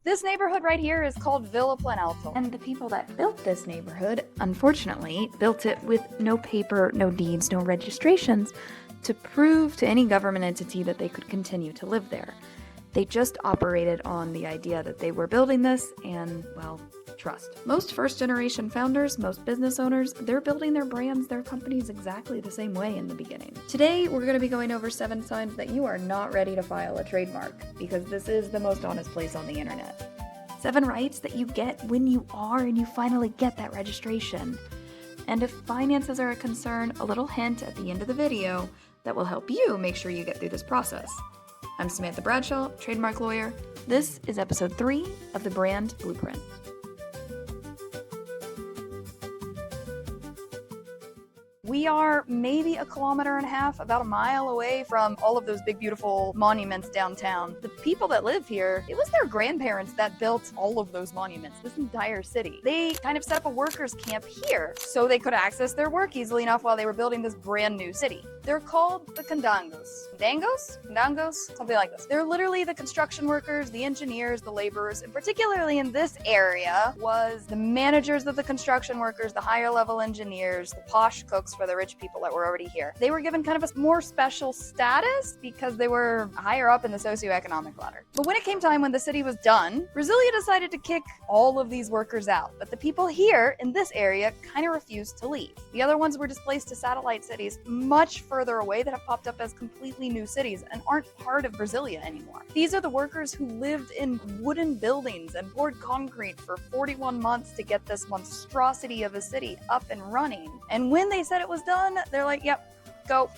This neighborhood right here is called Vila Planalto. And the people that built this neighborhood, unfortunately, built it with no paper, no deeds, no registrations to prove to any government entity that they could continue to live there. They just operated on the idea that they were building this and, well, trust. Most first-generation founders, most business owners, they're building their brands, their companies exactly the same way in the beginning. Today, we're going to be going over 7 signs that you are not ready to file a trademark, because this is the most honest place on the internet. 7 rights that you get when you are and you finally get that registration. And if finances are a concern, a little hint at the end of the video that will help you make sure you get through this process. I'm Samantha Bradshaw, trademark lawyer. This is episode 3 of the Brand Blueprint. We are maybe 1.5 kilometers, about a mile away from all of those big, beautiful monuments downtown. The people that live here, it was their grandparents that built all of those monuments, this entire city. They kind of set up a workers' camp here so they could access their work easily enough while they were building this brand new city. They're called the Candangos. Candangos? Something like this. They're literally the construction workers, the engineers, the laborers, and particularly in this area was the managers of the construction workers, the higher level engineers, the posh cooks for the rich people that were already here. They were given kind of a more special status because they were higher up in the socioeconomic ladder. But when it came time when the city was done, Brasília decided to kick all of these workers out. But the people here in this area kind of refused to leave. The other ones were displaced to satellite cities much further away that have popped up as completely new cities and aren't part of Brasília anymore. These are the workers who lived in wooden buildings and poured concrete for 41 months to get this monstrosity of a city up and running. And when they said it was done, they're like, yep, go.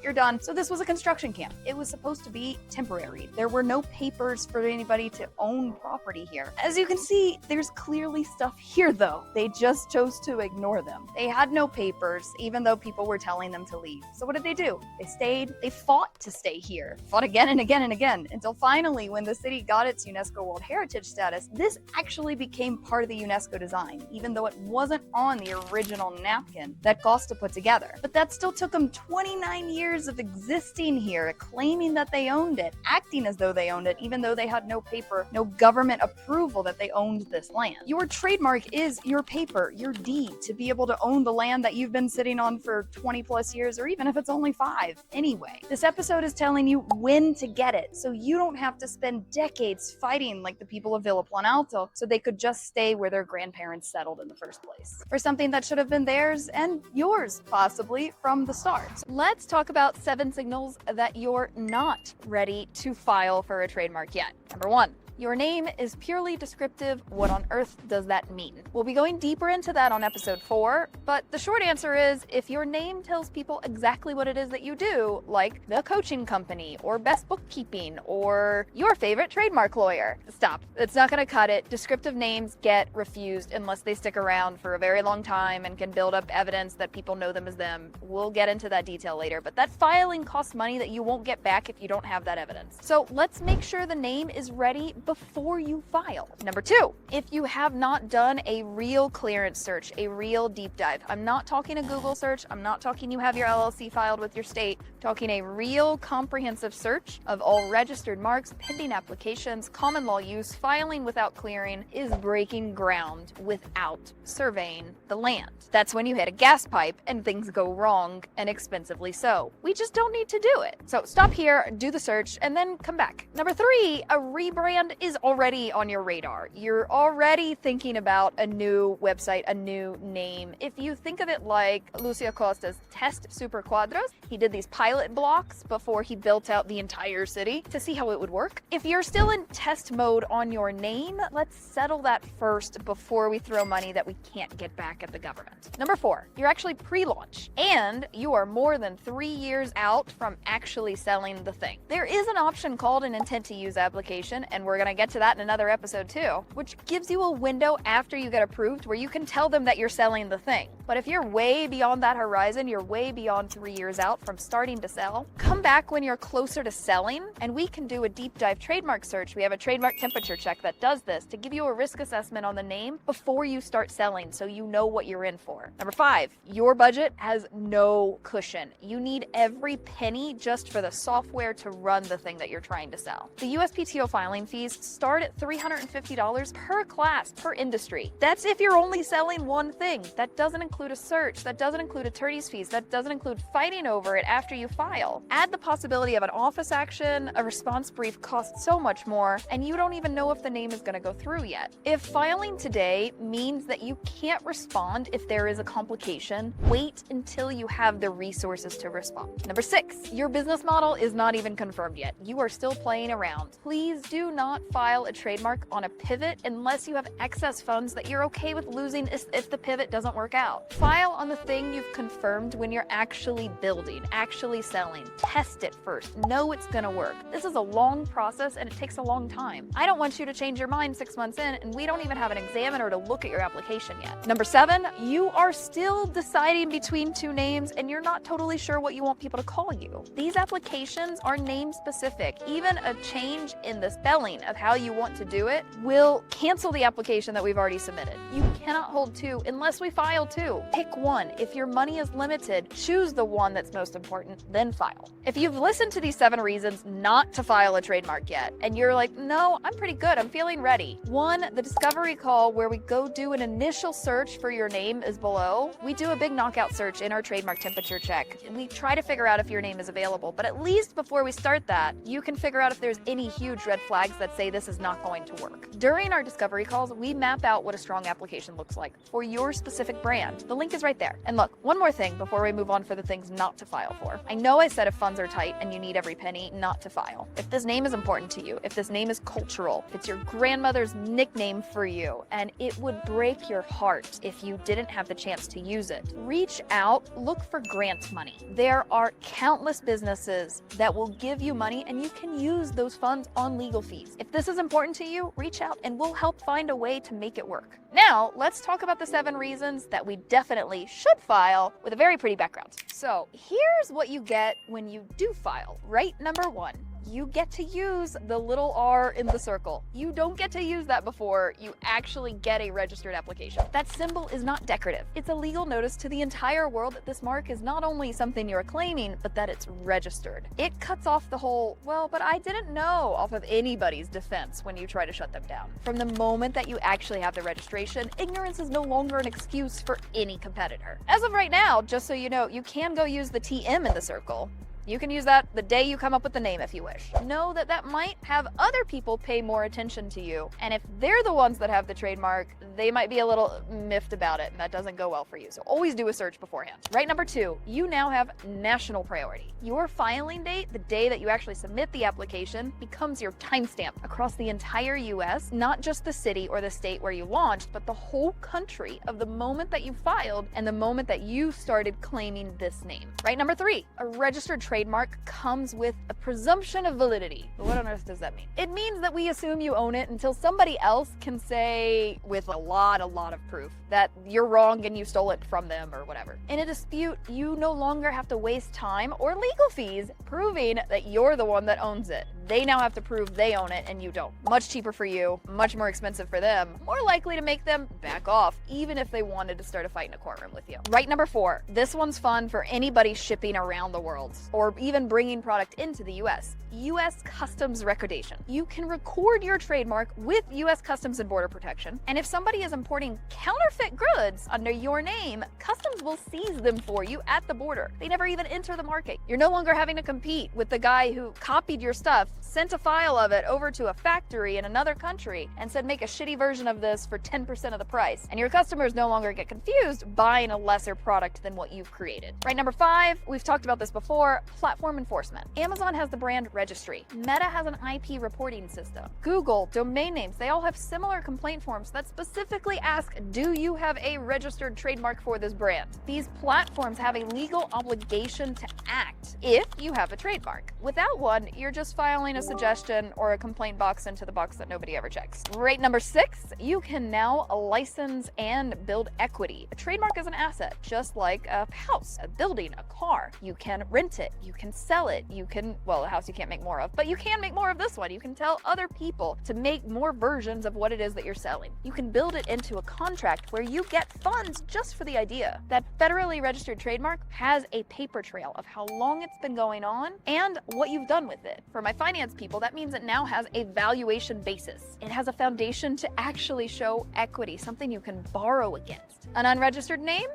You're done. So this was a construction camp. It was supposed to be temporary. There were no papers for anybody to own property here. As you can see, there's clearly stuff here though. They just chose to ignore them. They had no papers, even though people were telling them to leave. So what did they do? They stayed. They fought to stay here. Fought again and again and again, until finally when the city got its UNESCO World Heritage status, this actually became part of the UNESCO design, even though it wasn't on the original napkin that Costa put together. But that still took them 29 years of existing here, claiming that they owned it, acting as though they owned it, even though they had no paper, no government approval that they owned this land. Your trademark is your paper, your deed, to be able to own the land that you've been sitting on for 20 plus years, or even if it's only 5. Anyway, this episode is telling you when to get it, so you don't have to spend decades fighting like the people of Vila Planalto, so they could just stay where their grandparents settled in the first place. For something that should have been theirs and yours, possibly, from the start. So let's talk about 7 signals that you're not ready to file for a trademark yet. Number 1. Your name is purely descriptive. What on earth does that mean? We'll be going deeper into that on episode 4, but the short answer is if your name tells people exactly what it is that you do, like the coaching company, or best bookkeeping, or your favorite trademark lawyer, stop. It's not gonna cut it. Descriptive names get refused unless they stick around for a very long time and can build up evidence that people know them as them. We'll get into that detail later, but that filing costs money that you won't get back if you don't have that evidence. So let's make sure the name is ready before you file. Number 2, if you have not done a real clearance search, a real deep dive. I'm not talking a Google search. I'm not talking you have your LLC filed with your state. I'm talking a real comprehensive search of all registered marks, pending applications, common law use, filing without clearing is breaking ground without surveying the land. That's when you hit a gas pipe and things go wrong, and expensively so. We just don't need to do it. So stop here, do the search, and then come back. Number 3, a rebrand is already on your radar. You're already thinking about a new website, a new name. If you think of it like Lucio Costa's Test Superquadros, he did these pilot blocks before he built out the entire city to see how it would work. If you're still in test mode on your name, let's settle that first before we throw money that we can't get back at the government. Number 4, you're actually pre-launch, and you are more than 3 years out from actually selling the thing. There is an option called an intent to use application, and we're going to get to that in another episode too, which gives you a window after you get approved where you can tell them that you're selling the thing. But if you're way beyond that horizon, you're way beyond 3 years out from starting name to sell, come back when you're closer to selling, and we can do a deep dive trademark search. We have a trademark temperature check that does this to give you a risk assessment on the name before you start selling so you know what you're in for. Number 5, your budget has no cushion. You need every penny just for the software to run the thing that you're trying to sell. The USPTO filing fees start at $350 per class, per industry. That's if you're only selling one thing. That doesn't include a search. That doesn't include attorney's fees. That doesn't include fighting over it after you file. Add the possibility of an office action, a response brief costs so much more, and you don't even know if the name is going to go through yet. If filing today means that you can't respond if there is a complication, wait until you have the resources to respond. Number 6, your business model is not even confirmed yet. You are still playing around. Please do not file a trademark on a pivot unless you have excess funds that you're okay with losing if the pivot doesn't work out. File on the thing you've confirmed when you're actually building, actually selling. Test it first. Know it's gonna work. This is a long process and it takes a long time. I don't want you to change your mind 6 months in and we don't even have an examiner to look at your application yet. Number 7, you are still deciding between 2 names and you're not totally sure what you want people to call you. These applications are name specific. Even a change in the spelling of how you want to do it will cancel the application that we've already submitted. You cannot hold 2 unless we file 2. Pick one. If your money is limited, choose the one that's most important, then file. If you've listened to these 7 reasons not to file a trademark yet, and you're like, no, I'm pretty good, I'm feeling ready. 1, the discovery call where we go do an initial search for your name is below. We do a big knockout search in our trademark temperature check. We try to figure out if your name is available, but at least before we start that, you can figure out if there's any huge red flags that say this is not going to work. During our discovery calls, we map out what a strong application looks like for your specific brand. The link is right there. And look, one more thing before we move on for the things not to file for. I know I said if funds are tight and you need every penny, not to file. If this name is important to you, if this name is cultural, if it's your grandmother's nickname for you, and it would break your heart if you didn't have the chance to use it, reach out, look for grant money. There are countless businesses that will give you money and you can use those funds on legal fees. If this is important to you, reach out and we'll help find a way to make it work. Now, let's talk about the 7 reasons that we definitely should file with a very pretty background. So here's what you get when you do file. Right, number 1. You get to use the little R in the circle. You don't get to use that before you actually get a registered application. That symbol is not decorative. It's a legal notice to the entire world that this mark is not only something you're claiming, but that it's registered. It cuts off the whole, well, but I didn't know, off of anybody's defense when you try to shut them down. From the moment that you actually have the registration, ignorance is no longer an excuse for any competitor. As of right now, just so you know, you can go use the TM in the circle. You can use that the day you come up with the name if you wish. Know that that might have other people pay more attention to you. And if they're the ones that have the trademark, they might be a little miffed about it and that doesn't go well for you. So always do a search beforehand. Right, number 2, you now have national priority. Your filing date, the day that you actually submit the application, becomes your timestamp across the entire US, not just the city or the state where you launched, but the whole country of the moment that you filed and the moment that you started claiming this name. Right, number 3, a registered trademark comes with a presumption of validity. What on earth does that mean? It means that we assume you own it until somebody else can say with a lot of proof that you're wrong and you stole it from them or whatever. In a dispute, you no longer have to waste time or legal fees proving that you're the one that owns it. They now have to prove they own it and you don't. Much cheaper for you, much more expensive for them, more likely to make them back off, even if they wanted to start a fight in a courtroom with you. Right, number 4, this one's fun for anybody shipping around the world or even bringing product into the US. US Customs Recordation. You can record your trademark with US Customs and Border Protection, and if somebody is importing counterfeit goods under your name, Customs will seize them for you at the border. They never even enter the market. You're no longer having to compete with the guy who copied your stuff, sent a file of it over to a factory in another country, and said make a shitty version of this for 10% of the price. And your customers no longer get confused buying a lesser product than what you've created. Right, number 5, we've talked about this before, platform enforcement. Amazon has the brand registry. Meta has an IP reporting system. Google, domain names, they all have similar complaint forms that specifically ask, do you have a registered trademark for this brand? These platforms have a legal obligation to act if you have a trademark. Without one, you're just filing a suggestion or a complaint box into the box that nobody ever checks. Right, number 6, you can now license and build equity. A trademark is an asset, just like a house, a building, a car. You can rent it, You can sell it. You can, well, a house you can't make more of, but you can make more of this one. You can tell other people to make more versions of what it is that you're selling. You can build it into a contract where you get funds just for the idea. That federally registered trademark has a paper trail of how long it's been going on and what you've done with it. For my finance people, that means it now has a valuation basis. It has a foundation to actually show equity, something you can borrow against. An unregistered name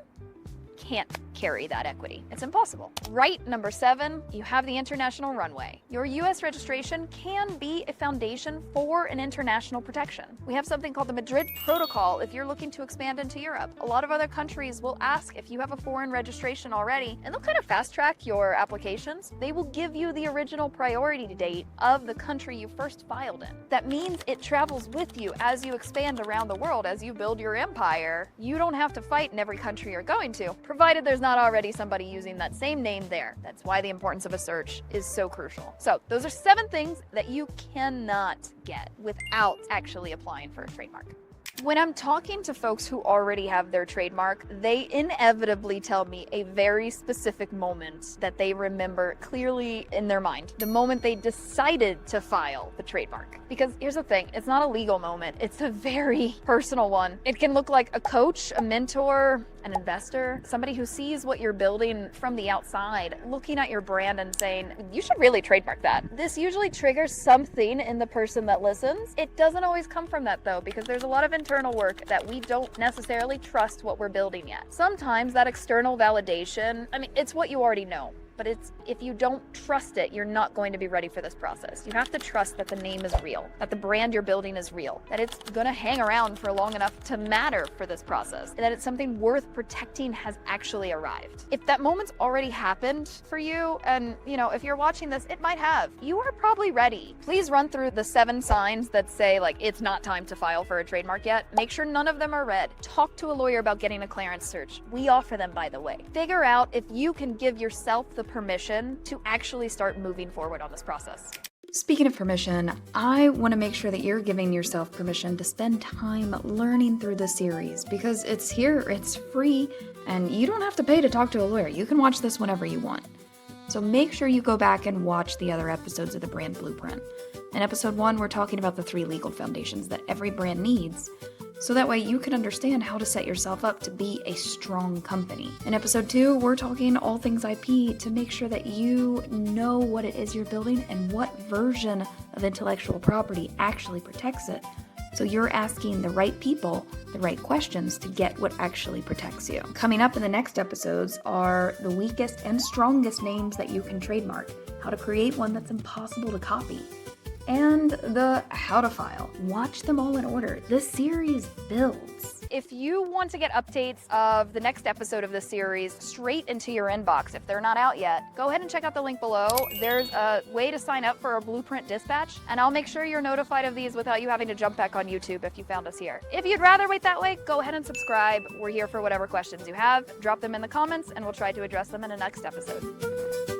can't carry that equity. It's impossible. Right, number 7, you have the international runway. Your US registration can be a foundation for an international protection. We have something called the Madrid Protocol if you're looking to expand into Europe. A lot of other countries will ask if you have a foreign registration already, and they'll kind of fast track your applications. They will give you the original priority date of the country you first filed in. That means it travels with you as you expand around the world, as you build your empire. You don't have to fight in every country you're going to, provided there's not already somebody using that same name there. That's why the importance of a search is so crucial. So those are 7 things that you cannot get without actually applying for a trademark. When I'm talking to folks who already have their trademark, they inevitably tell me a very specific moment that they remember clearly in their mind. The moment they decided to file the trademark. Because here's the thing, it's not a legal moment, it's a very personal one. It can look like a coach, a mentor, an investor, somebody who sees what you're building from the outside, looking at your brand and saying, you should really trademark that. This usually triggers something in the person that listens. It doesn't always come from that though, because there's a lot of internal work that we don't necessarily trust what we're building yet. Sometimes that external validation, it's what you already know. But if you don't trust it, you're not going to be ready for this process. You have to trust that the name is real, that the brand you're building is real, that it's going to hang around for long enough to matter for this process, and that it's something worth protecting has actually arrived. If that moment's already happened for you, and if you're watching this, it might have, you are probably ready. Please run through the 7 signs that say it's not time to file for a trademark yet. Make sure none of them are red. Talk to a lawyer about getting a clearance search. We offer them, by the way. Figure out if you can give yourself the permission to actually start moving forward on this process. Speaking of permission, I want to make sure that you're giving yourself permission to spend time learning through the series because it's here, it's free, and you don't have to pay to talk to a lawyer. You can watch this whenever you want. So make sure you go back and watch the other episodes of the Brand Blueprint. In episode 1, we're talking about the 3 legal foundations that every brand needs, so that way you can understand how to set yourself up to be a strong company. In episode 2, we're talking all things IP to make sure that you know what it is you're building and what version of intellectual property actually protects it. So you're asking the right people the right questions to get what actually protects you. Coming up in the next episodes are the weakest and strongest names that you can trademark, how to create one that's impossible to copy, and the how to file. Watch them all in order. This series builds. If you want to get updates of the next episode of this series straight into your inbox, if they're not out yet, go ahead and check out the link below. There's a way to sign up for a Blueprint dispatch, and I'll make sure you're notified of these without you having to jump back on YouTube if you found us here. If you'd rather wait that way, go ahead and subscribe. We're here for whatever questions you have. Drop them in the comments, and we'll try to address them in the next episode.